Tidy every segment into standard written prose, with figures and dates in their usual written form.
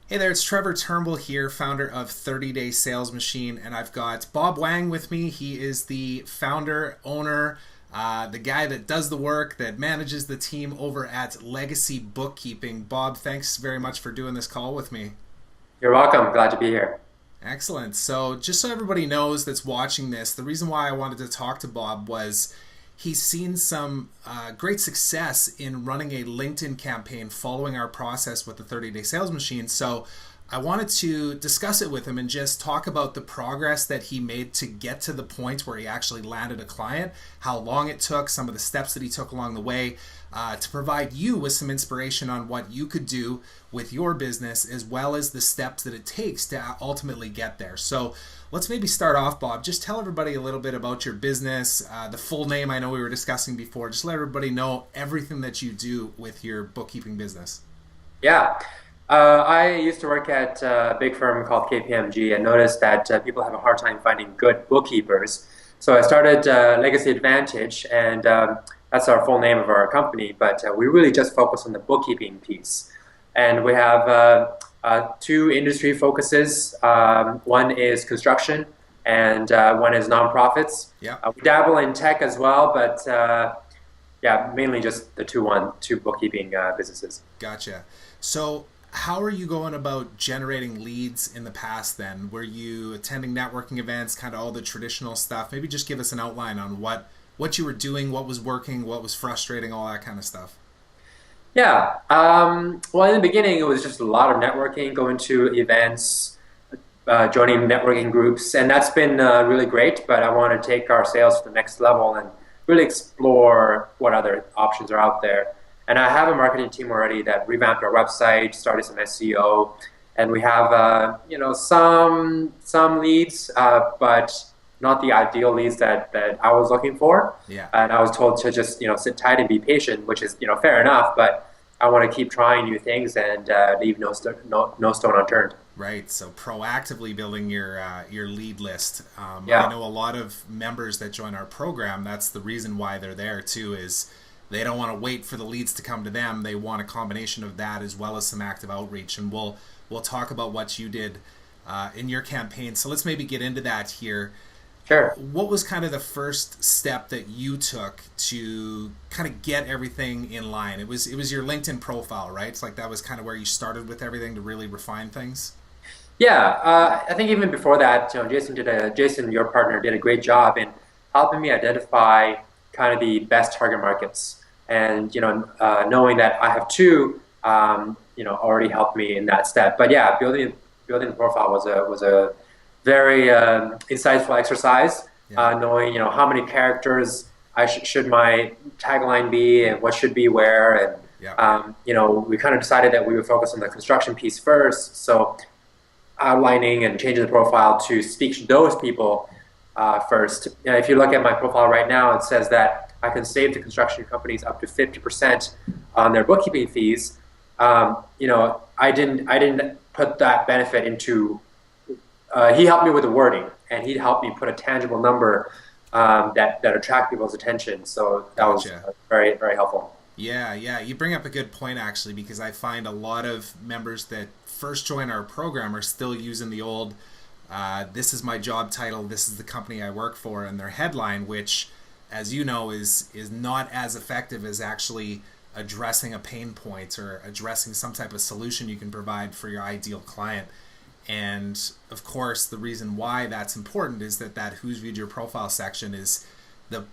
Hey there, it's Trevor Turnbull here, founder of 30 Day Sales Machine, and I've got Bob Wang with me. He is the founder, owner, the guy that does the work, that manages the team over at Legacy Bookkeeping. Bob, thanks very much for doing this call with me. You're welcome. Glad to be here. Excellent. So, just so everybody knows that's watching this, the reason why I wanted to talk to Bob was he's seen some great success in running a LinkedIn campaign following our process with the 30 Day Sales Machine. So, I wanted to discuss it with him and just talk about the progress that he made to get to the point where he actually landed a client, how long it took, some of the steps that he took along the way, to provide you with some inspiration on what you could do with your business, as well as the steps that it takes to ultimately get there. So let's maybe start off, Bob. Just tell everybody a little bit about your business, the full name I know we were discussing before. Just let everybody know everything that you do with your bookkeeping business. Yeah. I used to work at a big firm called KPMG and noticed that people have a hard time finding good bookkeepers. So I started Legacy Advantage, and that's our full name of our company, but we really just focus on the bookkeeping piece. And we have two industry focuses. One is construction, and one is nonprofits. Yeah. We dabble in tech as well, but yeah, mainly just the two bookkeeping businesses. Gotcha. So, how are you going about generating leads in the past then? Were you attending networking events, kind of all the traditional stuff? Maybe just give us an outline on what you were doing, what was working, what was frustrating, all that kind of stuff. Yeah. Well, in the beginning, it was just a lot of networking, going to events, joining networking groups, and that's been really great. But I want to take our sales to the next level and really explore what other options are out there. And I have a marketing team already that revamped our website, started some SEO, and we have some leads, but not the ideal leads that I was looking for. Yeah. And I was told to just sit tight and be patient, which is fair enough. But I want to keep trying new things and leave no stone unturned. Right. So proactively building your lead list. I Yeah. know a lot of members that join our program. That's the reason why they're there too. Is they don't want to wait for the leads to come to them. They want a combination of that as well as some active outreach. And we'll talk about what you did in your campaign. So let's maybe get into that here. Sure. What was kind of the first step that you took to kind of get everything in line? It was your LinkedIn profile, right? It's like that was kind of where you started with everything to really refine things. Yeah, I think even before that, Jason, your partner, did a great job in helping me identify kind of the best target markets, and knowing that I have two, already helped me in that step. But yeah, building the profile was a very insightful exercise. Yeah. Knowing how many characters should my tagline be and what should be where, and Yeah. we kind of decided that we would focus on the construction piece first. So outlining and changing the profile to speak to those people first. If you look at my profile right now, it says that I can save the construction companies up to 50% on their bookkeeping fees. I didn't put that benefit into. He helped me with the wording, and he helped me put a tangible number that attract people's attention. So that was Gotcha. very, very helpful. Yeah, yeah. You bring up a good point actually, because I find a lot of members that first join our program are still using the old this is my job title, this is the company I work for, and their headline, which, as you know, is not as effective as actually addressing a pain point or addressing some type of solution you can provide for your ideal client. And of course, the reason why that's important is that who's viewed your profile section is the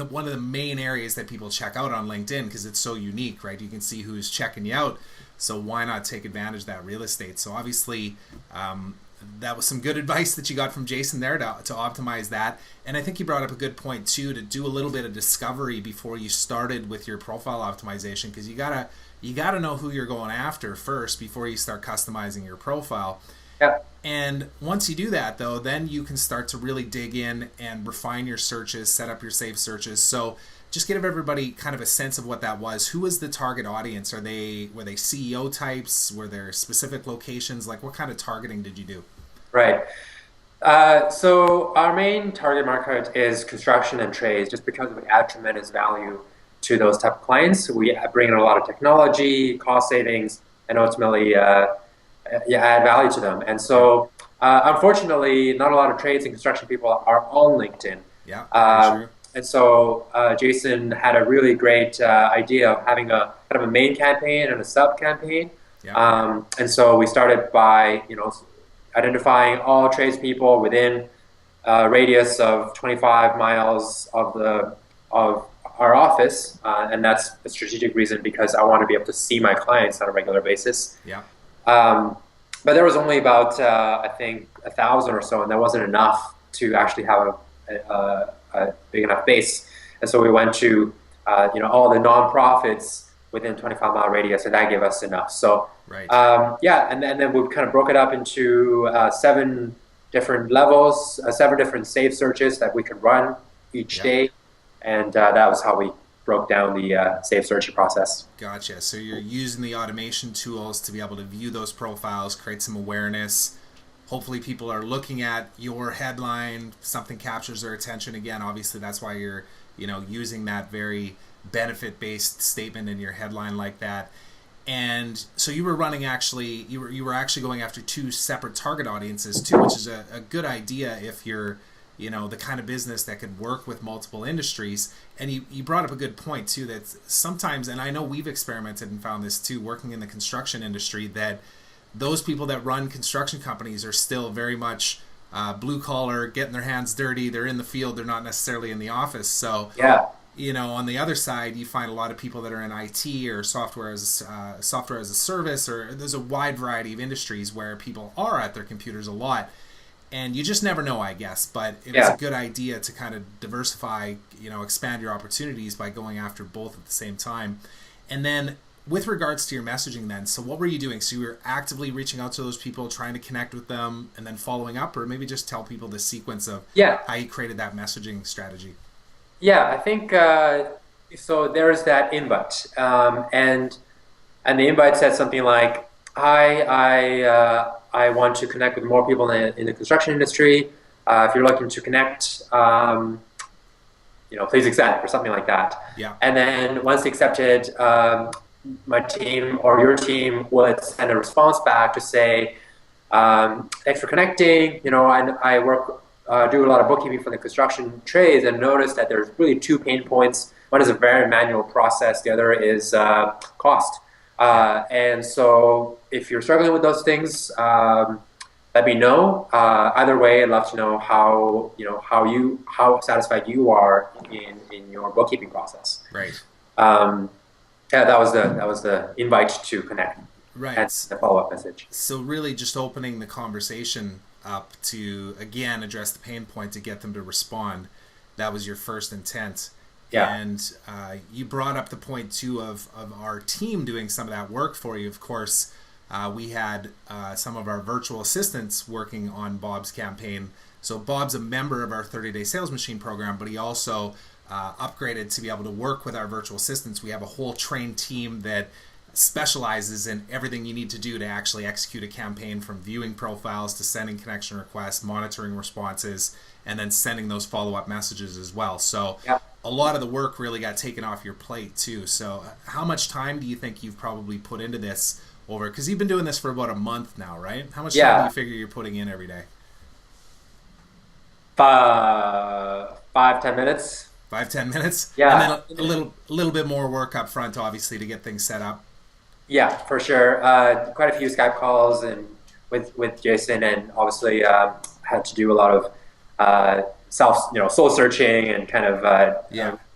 one of the main areas that people check out on LinkedIn, because it's so unique, right? You can see who's checking you out, so why not take advantage of that real estate? So obviously, that was some good advice that you got from Jason there to optimize that. And I think you brought up a good point too, to do a little bit of discovery before you started with your profile optimization, because you gotta know who you're going after first before you start customizing your profile. Yeah. And once you do that, though, then you can start to really dig in and refine your searches, set up your saved searches. So just give everybody kind of a sense of what that was. Who was the target audience? Were they CEO types? Were there specific locations? Like, what kind of targeting did you do? Right. So our main target market is construction and trades, just because we add tremendous value to those type of clients. We bring in a lot of technology, cost savings, and ultimately yeah, add value to them. And so, unfortunately, not a lot of trades and construction people are on LinkedIn. Yeah, very true. And so, Jason had a really great idea of having a kind of a main campaign and a sub campaign. Yeah, And so we started by, identifying all tradespeople within a radius of 25 miles of our office, and that's a strategic reason because I want to be able to see my clients on a regular basis. yeah, Um, but there was only about I think 1,000 or so, and that wasn't enough to actually have a big enough base. And so we went to all the nonprofits within 25-mile radius, and that gave us enough. So right. yeah, and then we kind of broke it up into 7 different levels, 7 different save searches that we could run each Yeah. day, and that was how we broke down the save search process. Gotcha. So you're using the automation tools to be able to view those profiles, create some awareness. Hopefully people are looking at your headline, something captures their attention. Again, obviously that's why you're, using that very benefit-based statement in your headline like that. And so you were running you were actually going after 2 separate target audiences too, which is a good idea if you're, the kind of business that could work with multiple industries. And you brought up a good point too, that sometimes, and I know we've experimented and found this too, working in the construction industry, that those people that run construction companies are still very much blue collar, getting their hands dirty. They're in the field. They're not necessarily in the office. So, Yeah, on the other side, you find a lot of people that are in IT or software as a service, or there's a wide variety of industries where people are at their computers a lot. And you just never know, I guess. But it was a good idea to kind of diversify, expand your opportunities by going after both at the same time. And then with regards to your messaging then, so what were you doing? So you were actively reaching out to those people, trying to connect with them, and then following up, or maybe just tell people the sequence of how you created that messaging strategy? Yeah, I think so. There's that invite, and the invite said something like, "Hi, I want to connect with more people in the construction industry. If you're looking to connect, please accept," or something like that. Yeah. And then once accepted, my team or your team would send a response back to say, "Thanks for connecting. I work." Do a lot of bookkeeping for the construction trades, and notice that there's really 2 pain points. One is a very manual process. The other is cost. And so if you're struggling with those things, let me know. Either way, I'd love to know how satisfied you are in your bookkeeping process. Right. Yeah, that was the invite to connect. Right. And the follow-up message. So really just opening the conversation up to, again, address the pain point to get them to respond. That was your first intent. Yeah. And you brought up the point, too, of our team doing some of that work for you. Of course, we had some of our virtual assistants working on Bob's campaign. So Bob's a member of our 30-day sales machine program, but he also upgraded to be able to work with our virtual assistants. We have a whole trained team that specializes in everything you need to do to actually execute a campaign, from viewing profiles to sending connection requests, monitoring responses, and then sending those follow-up messages as well. So a lot of the work really got taken off your plate too. So how much time do you think you've probably put into this over, because you've been doing this for about a month now, right? How much time do you figure you're putting in every day? 5-10 minutes. 5-10 minutes? Yeah. And then a little bit more work up front, obviously, to get things set up. Yeah, for sure. Quite a few Skype calls and with Jason, and obviously had to do a lot of soul searching and kind of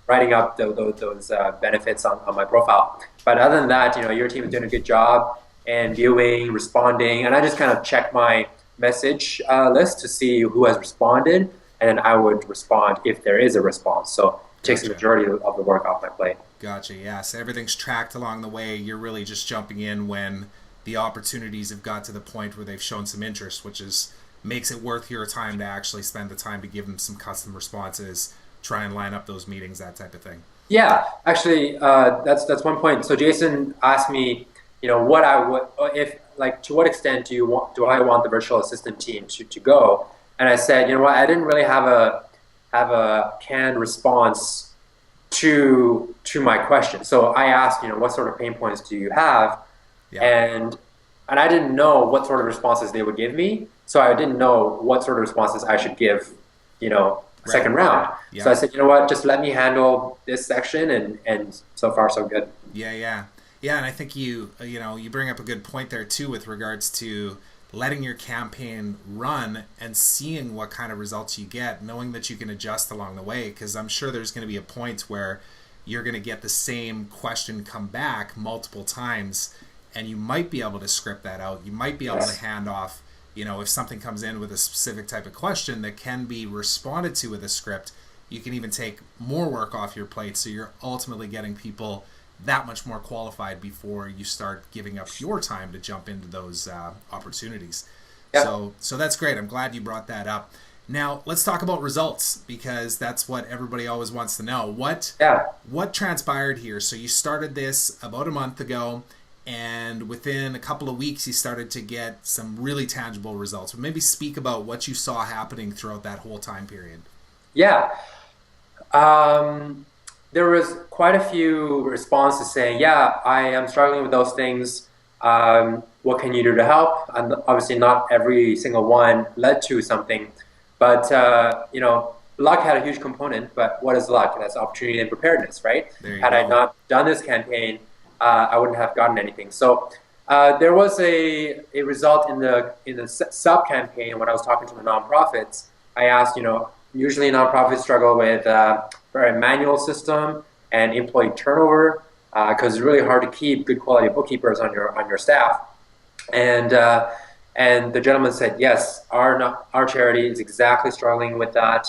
writing up those benefits on my profile. But other than that, your team is doing a good job and viewing, responding, and I just kind of check my message list to see who has responded, and I would respond if there is a response. So it takes the majority of the work off my plate. Gotcha. Yeah. So everything's tracked along the way. You're really just jumping in when the opportunities have got to the point where they've shown some interest, which makes it worth your time to actually spend the time to give them some custom responses, try and line up those meetings, that type of thing. Yeah, actually, that's one point. So Jason asked me, what I would, if like, to what extent do I want the virtual assistant team to go? And I said, I didn't really have a canned response to my question. So I asked, what sort of pain points do you have? Yeah. And and I didn't know what sort of responses they would give me. So I didn't know what sort of responses I should give, Right. second round. So Yeah. I said, you know what, just let me handle this section, and so far so good. Yeah, yeah, yeah, and I think you bring up a good point there too with regards to letting your campaign run and seeing what kind of results you get, knowing that you can adjust along the way. Because I'm sure there's going to be a point where you're going to get the same question come back multiple times, and you might be able to script that out. You might be able to Yes. hand off. If something comes in with a specific type of question that can be responded to with a script, you can even take more work off your plate. So you're ultimately getting people that much more qualified before you start giving up your time to jump into those opportunities. Yeah. So that's great. I'm glad you brought that up. Now let's talk about results because that's what everybody always wants to know. Yeah. What transpired here? So you started this about a month ago, and within a couple of weeks, you started to get some really tangible results. But maybe speak about what you saw happening throughout that whole time period. Yeah. Um, there was quite a few responses saying, "Yeah, I am struggling with those things. What can you do to help?" And obviously, not every single one led to something, but luck had a huge component. But what is luck? That's opportunity and preparedness, right? There you Had I go. not done this campaign, I wouldn't have gotten anything. So there was a result in the sub campaign when I was talking to the nonprofits. I asked, usually nonprofits struggle with very manual system and employee turnover because it's really hard to keep good quality bookkeepers on your staff. And and the gentleman said, yes, our charity is exactly struggling with that.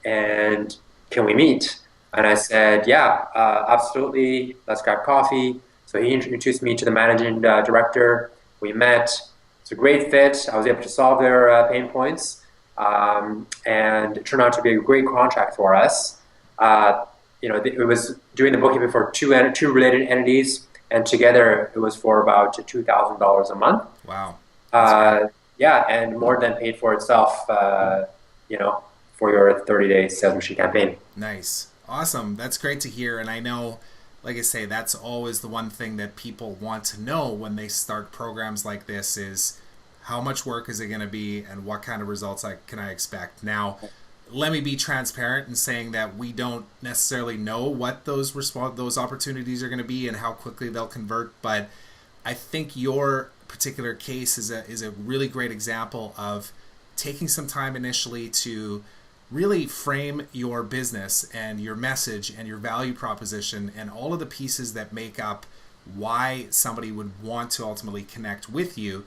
And can we meet? And I said, yeah, absolutely. Let's grab coffee. So he introduced me to the managing director. We met. It's a great fit. I was able to solve their pain points, and it turned out to be a great contract for us. It was doing the bookkeeping for two related entities, and together it was for about $2,000 a month. Wow, that's great. Uh, yeah, and more than paid for itself. You know, for your 30-day sales machine campaign. Nice. Awesome. That's great to hear. And I know, like I say, that's always the one thing that people want to know when they start programs like this is how much work is it going to be and what kind of results can I expect. Now, let me be transparent in saying that we don't necessarily know what those opportunities are going to be and how quickly they'll convert, but I think your particular case is a really great example of taking some time initially to really frame your business and your message and your value proposition and all of the pieces that make up why somebody would want to ultimately connect with you,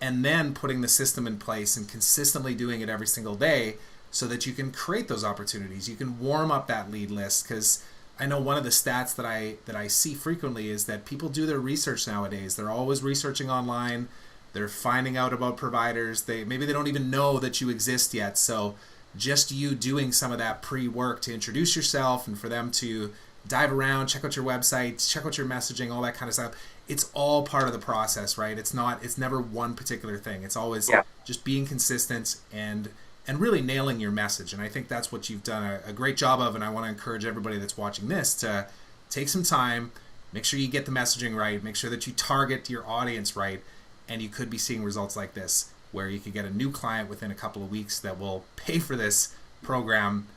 and then putting the system in place and consistently doing it every single day so that you can create those opportunities. You can warm up that lead list because I know one of the stats that I see frequently is that people do their research nowadays. They're always researching online. They're finding out about providers. Maybe they don't even know that you exist yet. So just you doing some of that pre-work to introduce yourself and for them to dive around, check out your website, check out your messaging, all that kind of stuff. It's all part of the process, right? It's never one particular thing. It's always Yeah. just being consistent and really nailing your message. And I think that's what you've done a great job of. And I want to encourage everybody that's watching this to take some time, make sure you get the messaging right, make sure that you target your audience right, and you could be seeing results like this where you could get a new client within a couple of weeks that will pay for this program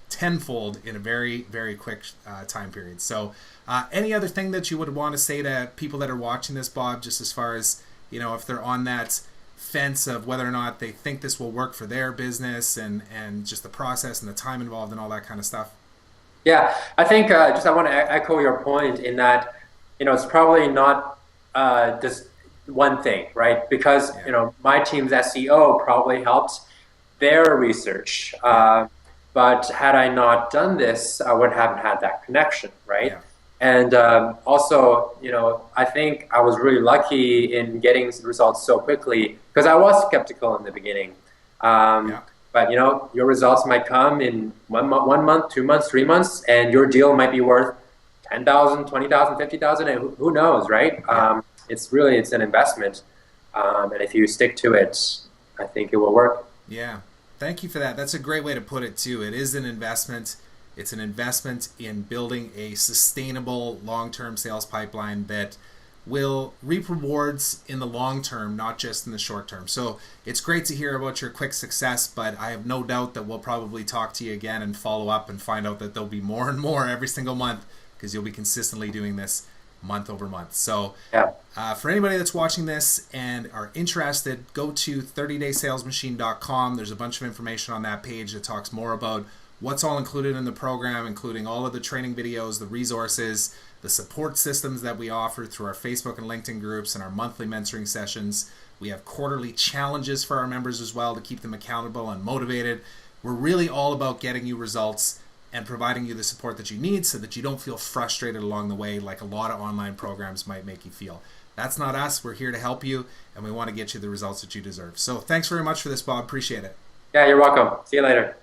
tenfold in a very, very quick time period. So any other thing that you would want to say to people that are watching this, Bob, just as far as, if they're on that fence of whether or not they think this will work for their business and just the process and the time involved and all that kind of stuff? Yeah, I think just I want to echo your point in that it's probably not just one thing, right? Because Yeah. my team's SEO probably helped their research, Yeah. but had I not done this, I would haven't had that connection, right? Yeah. And also, I think I was really lucky in getting results so quickly because I was skeptical in the beginning. Um, Yeah. but your results might come in 1 month, 2 months, 3 months, and your deal might be worth 10,000, 20,000, 50,000, and who knows, right? Yeah. It's an investment, and if you stick to it, I think it will work. Yeah. Thank you for that. That's a great way to put it too. It is an investment. It's an investment in building a sustainable long-term sales pipeline that will reap rewards in the long term, not just in the short term. So it's great to hear about your quick success, but I have no doubt that we'll probably talk to you again and follow up and find out that there'll be more and more every single month, because you'll be consistently doing this month over month. So Yeah. for anybody that's watching this and are interested, go to 30daysalesmachine.com. There's a bunch of information on that page that talks more about what's all included in the program, including all of the training videos, the resources, the support systems that we offer through our Facebook and LinkedIn groups, and our monthly mentoring sessions. We have quarterly challenges for our members as well to keep them accountable and motivated. We're really all about getting you results and providing you the support that you need so that you don't feel frustrated along the way like a lot of online programs might make you feel. That's not us. We're here to help you, and we want to get you the results that you deserve. So thanks very much for this, Bob. Appreciate it. Yeah, you're welcome. See you later.